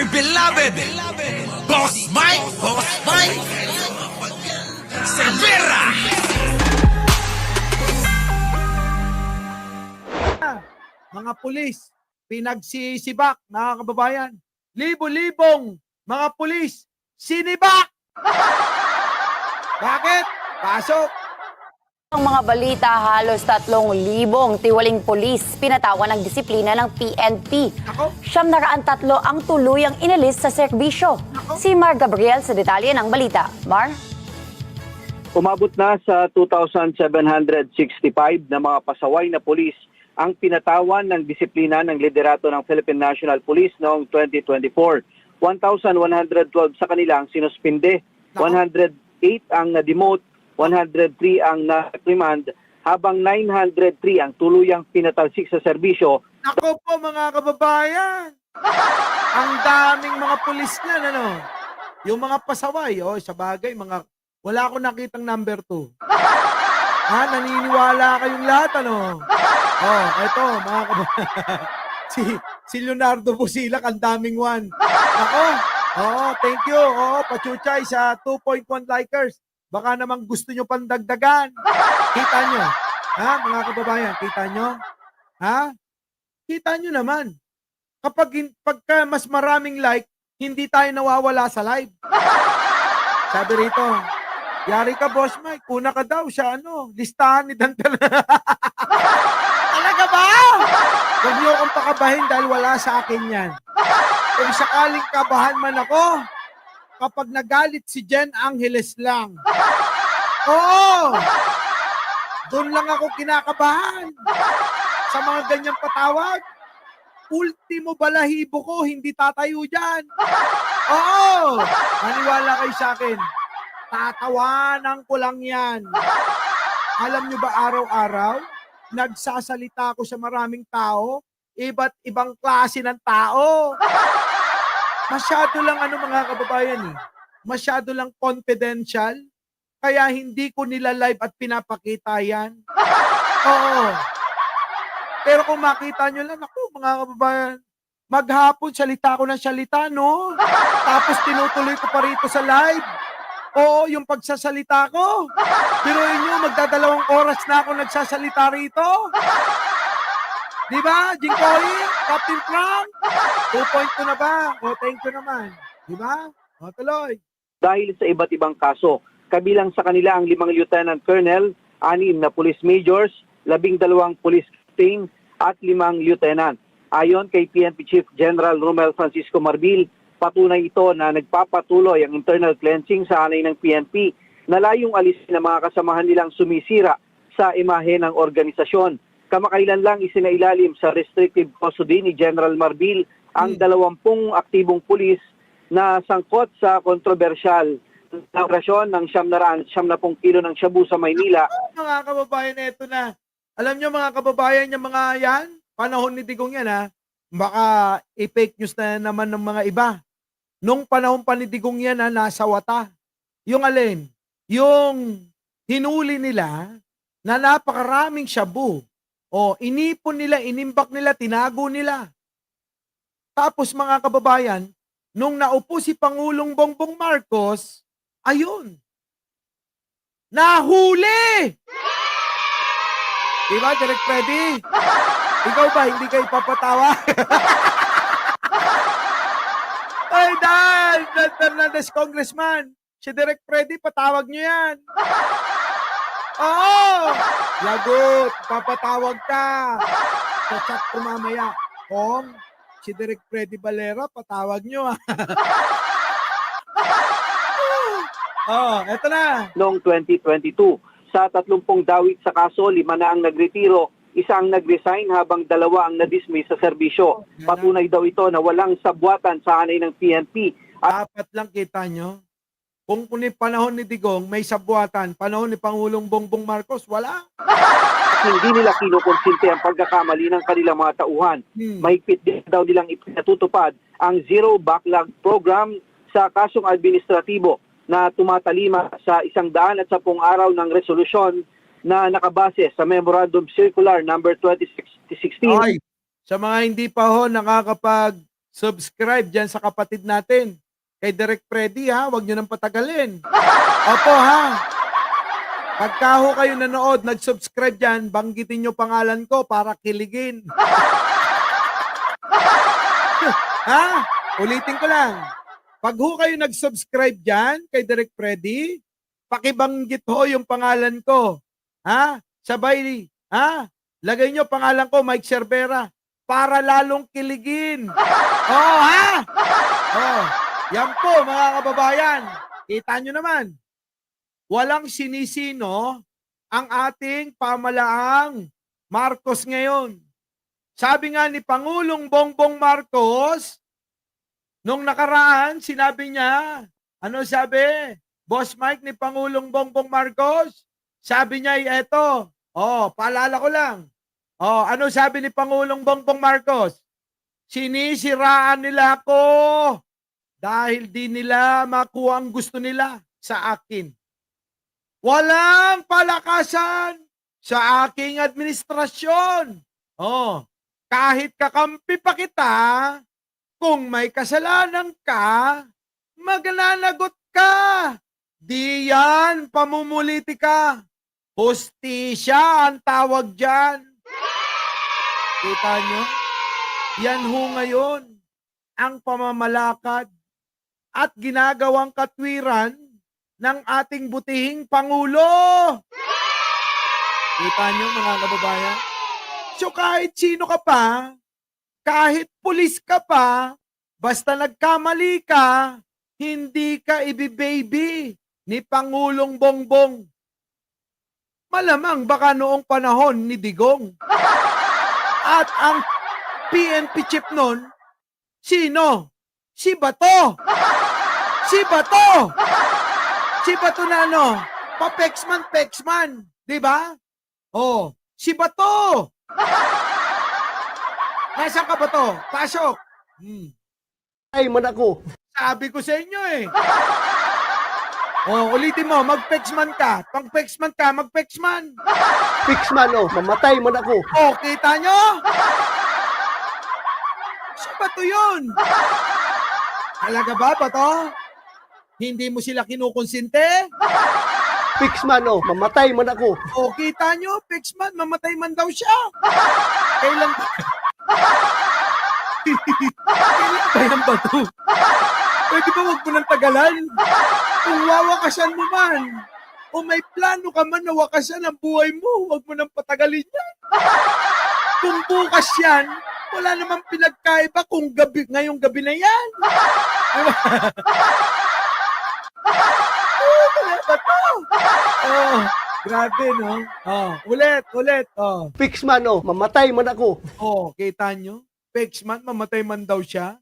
beloved Boss Mike Cervera. Mga pulis, pinagsisibak, mga kababayan. Libo-libong mga pulis, sinibak! Bakit? Pasok! Ang mga balita, halos 3,000 tiwaling pulis pinatawan ng disiplina ng PNP. Ako? 703 ang tuluyang inalis sa serbisyo. Si Mar Gabriel sa detalye ng balita. Mar? Umabot na sa 2,765 na mga pasaway na pulis ang pinatawan ng disiplina ng liderato ng Philippine National Police noong 2024. 1,112 sa kanila ang sinuspinde, 108 ang na-demote, 103 ang na-remand, habang 903 ang tuluyang pinatalsik sa serbisyo. Ako po mga kababayan! Ang daming mga pulis na, ano? Yung mga pasaway, sa bagay, wala akong nakitang number 2. Naniniwala kayong lahat, ano? Eto, mga kababayan. si Leonardo Busilak, ang daming 1. Thank you. Pachuchay sa 2.1 likers. Baka naman gusto nyo pandagdagan. Kita nyo? Mga kababayan, kita nyo? Kita nyo naman. Pagka mas maraming like, hindi tayo nawawala sa live. Sabi rito, yari ka, Boss Mike, una ka daw sa listahan ni Dantel. Talaga ba? Huwag niyo akong pakabahin dahil wala sa akin yan. Kung sakaling kabahan man ako, kapag nagalit si Jen Angeles lang. Doon lang ako kinakabahan. Sa mga ganyang patawag, ultimo balahibo ko, hindi tatayo dyan. Maniwala kayo sa akin. Tatawanan ko lang yan. Alam nyo ba araw-araw, nagsasalita ako sa maraming tao, iba't ibang klase ng tao. Masyado lang mga kababayan masyado lang confidential, kaya hindi ko nila live at pinapakita yan. Pero kung makita nyo lang, mga kababayan, maghapon salita ko ng salita, no? Tapos tinutuloy ko pa rito sa live. Yung pagsasalita ko. Biruin nyo, magdadalawang oras na ako nagsasalita rito. Di ba, Jingkoy? Captain Frank? 2.2 na ba? Thank you naman. Di ba? Tuloy. Dahil sa iba't ibang kaso, kabilang sa kanila ang 5 lieutenant colonel, 6 na police majors, 12 police captain at 5 lieutenant. Ayon kay PNP Chief General Romel Francisco Marbil, patunay ito na nagpapatuloy ang internal cleansing sa hanay ng PNP na layong alisin ang mga kasamahan nilang sumisira sa imahe ng organisasyon. Kamakailan lang isinailalim sa restrictive custody ni General Marbil ang 20 aktibong pulis na sangkot sa kontrobersyal na operasyon ng 70 kilo ng shabu sa Maynila. Mga kababayan, eto na. Alam nyo mga kababayan, yung mga yan, panahon ni Digong yan baka i-fake news na naman ng mga iba. Nung panahon pa ni Digong yan nasa wata. Yung alin? Yung hinuli nila na napakaraming shabu. Inipon nila, inimbak nila, tinago nila. Tapos mga kababayan, nung naupo si Pangulong Bongbong Marcos, ayun, nahuli! Diba, Direk Freddy? Ikaw ba, hindi kayo papatawa? Ay, Dan Fernandez, Congressman. Si Direk Freddy, patawag nyo yan. Lagot, papatawag ka. Sa chat ko mamaya. Kung si Direk Freddy Valera, patawag nyo eto na. Noong 2022, sa 30 dawit sa kaso, 5 na ang nagretiro, 1 ang nag-resign habang 2 ang na-dismiss sa serbisyo. Patunay daw ito na walang sabwatan sa hanay ng PNP. Dapat lang kita nyo. Kung panahon ni Digong, may sabwatan. Panahon ni Pangulong Bongbong Marcos, wala. Hindi nila kinukonsinte ang pagkakamali ng kanilang mga tauhan. Mahigpit din daw nilang ipinatutupad ang Zero Backlog Program sa kasong administratibo na tumatalima sa 110 araw ng resolusyon na nakabase sa Memorandum Circular number 2016. Sa mga hindi pa nakakapag subscribe dyan sa kapatid natin. Kay Direk Freddy ha, huwag nyo nang patagalin. Opo ha. Pagka ho kayo nanood, nag-subscribe dyan, banggitin nyo pangalan ko para kiligin. Ha? Ulitin ko lang. Pag ho kayo nag-subscribe dyan kay Direk Freddy, pakibanggit ho yung pangalan ko. Ha? Sabay, ha? Lagay nyo pangalan ko, Mike Cervera, para lalong kiligin. Oh, ha? Oh, yan po mga kababayan. Kita nyo naman. Walang sinisino ang ating pamalaang Marcos ngayon. Sabi nga ni Pangulong Bongbong Marcos, nung nakaraan, sinabi niya, ano sabi? Boss Mike ni Pangulong Bongbong Marcos, sabi niya, eto, paalala ko lang. Ano sabi ni Pangulong Bongbong Marcos? Sinisiraan nila ako dahil di nila makuha ang gusto nila sa akin. Walang palakasan sa aking administrasyon. Kahit kakampi pa kita, kung may kasalanan ka, magnanagot ka. Di yan pamumulitika. Hustisya ang tawag dyan. Kita nyo? Yan ho ngayon ang pamamalakad at ginagawang katwiran ng ating butihing Pangulo. Kita nyo mga kababayan? So kahit sino ka pa, kahit pulis ka pa, basta nagkamali ka, hindi ka ibibaby ni Pangulong Bongbong. Malamang baka noong panahon ni Digong. At ang PNP chief nun, sino? Si Bato. Si Bato. Si Bato na ano? Pa-Pexman. Di ba? Si Bato. Nasaan ka, Bato? Pasok. Ay, man ako. Sabi ko sa inyo eh. Ulitin mo, mag-Pexman ka. Pag Pexman ka, mag-Pexman. Pixman, mamatay man ako. Kita nyo? Si Bato yun. Talaga ba, Bato? Hindi mo sila kinukonsinte? Pixman, mamatay man ako. Kita nyo, Pexman, mamatay man daw siya. Kailan ba? Kailan ba yung Bato? Pwede ba wag mo nang tagalan? Kung wawakasan mo man, o may plano ka man na wakasan ang buhay mo, wag mo nang patagalin yan. Kung bukas yan, wala namang pinagkaiba kung ngayong gabi na yan. Bato. Grabe, no? Ulit. Pixman, mamatay man ako. Kita nyo? Pexman, mamatay man daw siya.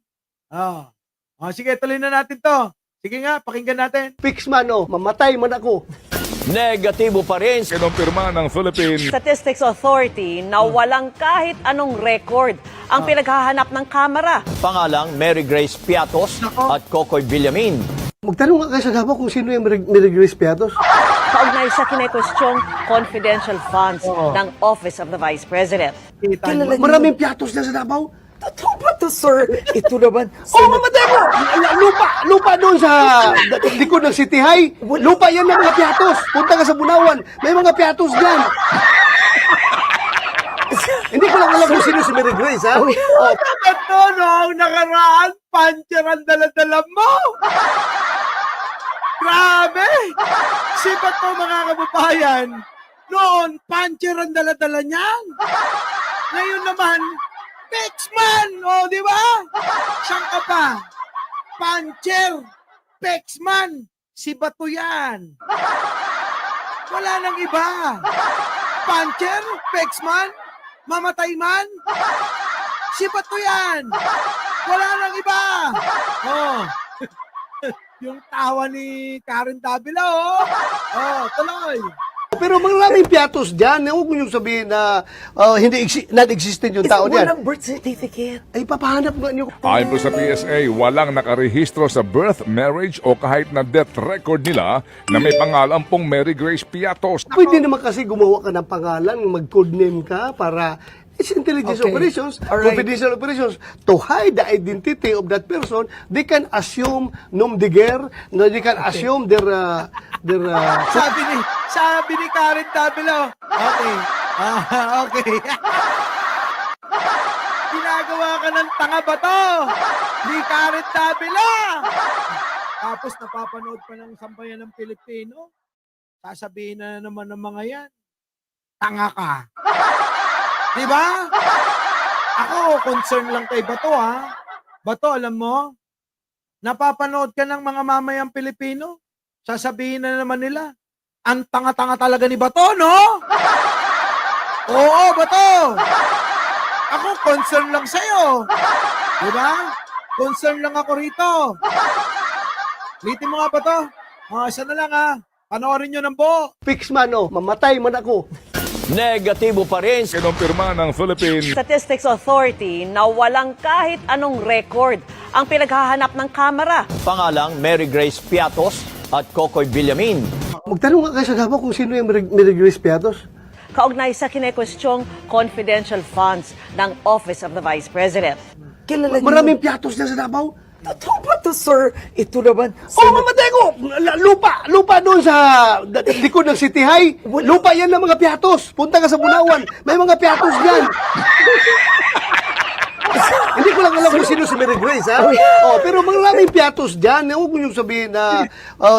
Sige, tuloy na natin to. Sige nga, pakinggan natin. Pixman, mamatay man ako. Negatibo pa rin. Kinumpirma ng Philippine Statistics Authority na walang kahit anong record ang pinaghahanap ng kamera. Pangalang Mary Grace Piatos at Kokoy Villamin. Magtanong nga kayo sa Davao kung sino yung Mary Grace Piatos. Kaugnay sa kinekwestyong confidential funds ng Office of the Vice President. Kita nyo? Maraming Piatos na sa Davao. Totoo ba to, sir? Ito naman. Mamatay mo! Lupa doon sa likod ng City High. Lupa yan ng mga Piatos. Punta ka sa Bunawan. May mga Piatos dyan. Hindi ko lang alam kung sino si Mary Grace, ha? Bato, no? Nakaraan, puncher ang dala-dala mo. Grabe! Si Bato, mga kababayan, noon, puncher ang dala-dala niyan. Ngayon naman, Pexman! Di ba? Saan ka pa? Puncher! Pexman! Si Bato yan. Wala nang iba. Puncher? Pexman? Mamatay man? Si Bato yan. Wala nang iba. Yung tawa ni Karen Davila, tuloy. Pero maraming Piatos dyan. Huwag mo yung sabihin na non-existent yung tao niyan. Walang birth certificate. Ay, papahanap nga niyo. Ayon po sa PSA, walang nakarehistro sa birth, marriage o kahit na death record nila na may pangalan pong Mary Grace Piatos. Pwede naman kasi gumawa ka ng pangalan, mag-codename ka para It's intelligence Okay. operations, All right. confidential operations. To hide the identity of that person, they can assume nom de guerre, no, they can assume their Sabi ni Karen Tabilo. Okay. Okay. Ginagawa ka ng tanga ba to? Ni Karen Tabilo. Tapos napapanood pa ng sambayan ng Pilipino. Sasabihin na naman ng mga yan. Tanga ka. Di ba? Ako, concern lang kay Bato, ha? Bato, alam mo, napapanood ka ng mga mamayang Pilipino, sasabihin na naman nila, ang tanga-tanga talaga ni Bato, no? Oo, Bato. Ako, concern lang sa'yo. Di ba? Concern lang ako rito. Litin mo nga, Bato. Isa na lang, ha? Panoorin nyo ng buo. fix man, oh, mamatay man ako. Negatibo pa rin. Kinumpirma ng Philippine Statistics Authority na walang kahit anong record ang pinaghahanap ng kamera. Pangalang Mary Grace Piatos at Kokoy Villamin. Magtanong nga kayo sa Davao kung sino yung Mary Grace Piatos. Kaugnay sa kinekwestiyong confidential funds ng Office of the Vice President. Kilala niyo. Maraming Piatos na sa Davao. Totoo ba to, sir? Ito naman. Oh, mamatay ko! Lupa doon sa likod ng City High. Lupa yan ng mga Piatos. Punta ka sa Bunawan. May mga Piatos dyan. Hindi ko lang alam kung sino si Mary Grace, ha? Oh, pero maraming Piatos dyan. Huwag mo yung sabihin na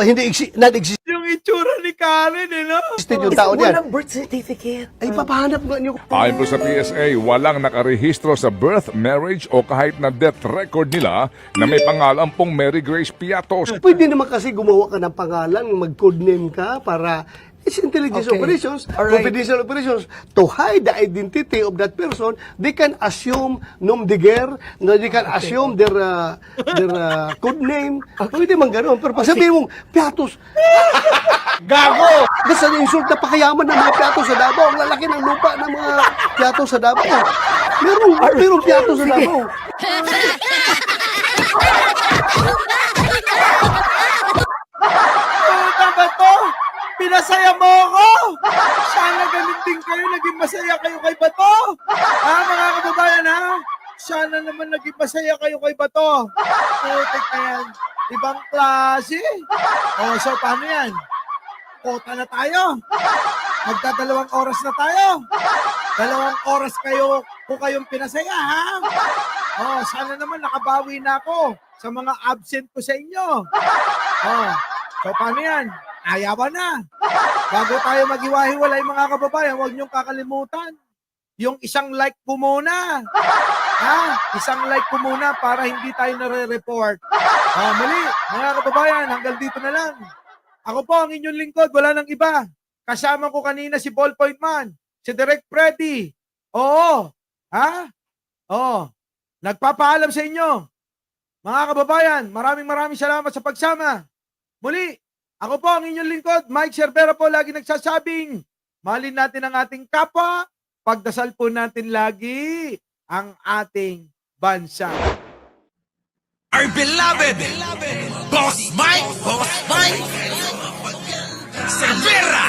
hindi non-exist Yung itsura ni Karen, no? yung tao dyan. Walang birth certificate. Ay, papahanap nga niyo. Ayon po sa PSA, walang nakarehistro sa birth, marriage o kahit na death record nila na may pangalan pong Mary Grace Piatos. Pwede naman kasi gumawa ka ng pangalan, mag-codename ka para it's intelligence Okay. operations, All right. confidential operations. To hide the identity of that person, they can assume nom de guerre, no, they can assume their codename. Pwede man gano'n. Pero pag sabihin mong, Piatos, gago! Basta na-insult na pakayaman ng mga Piatos sa Davao. Ang lalaki ng lupa ng mga Piatos sa Davao. Merong Piatos sa Davao. Puta ba to? Pinasaya mo ako! Sana ganun din kayo, naging masaya kayo kay Bato! Mga kababayan, ha? Sana naman naging masaya kayo kay Bato. Putik na yan. Ibang klase. So paano yan? Kota na tayo. Magdadalawang oras na tayo. 2 oras kayo kung kayong pinasaya, ha? Sana naman nakabawi na ako sa mga absent ko sa inyo. So paano yan? Ayawan na. Bago tayo maghiwa-hiwalay mga kababayan, huwag niyong kakalimutan. Yung isang like ko muna. Isang like ko muna para hindi tayo nare-report. Muli, mga kababayan, hanggang dito na lang. Ako po ang inyong lingkod, wala nang iba. Kasama ko kanina si Ballpoint Man, si Direk Freddy. Nagpapaalam sa inyo. Mga kababayan, maraming salamat sa pagsama. Muli, ako po ang inyong lingkod, Mike Cervera po, lagi nagsasabing, mahalin natin ang ating kapwa, pagdasal po natin lagi ang ating bansa. Our beloved Boss Mike Cervera.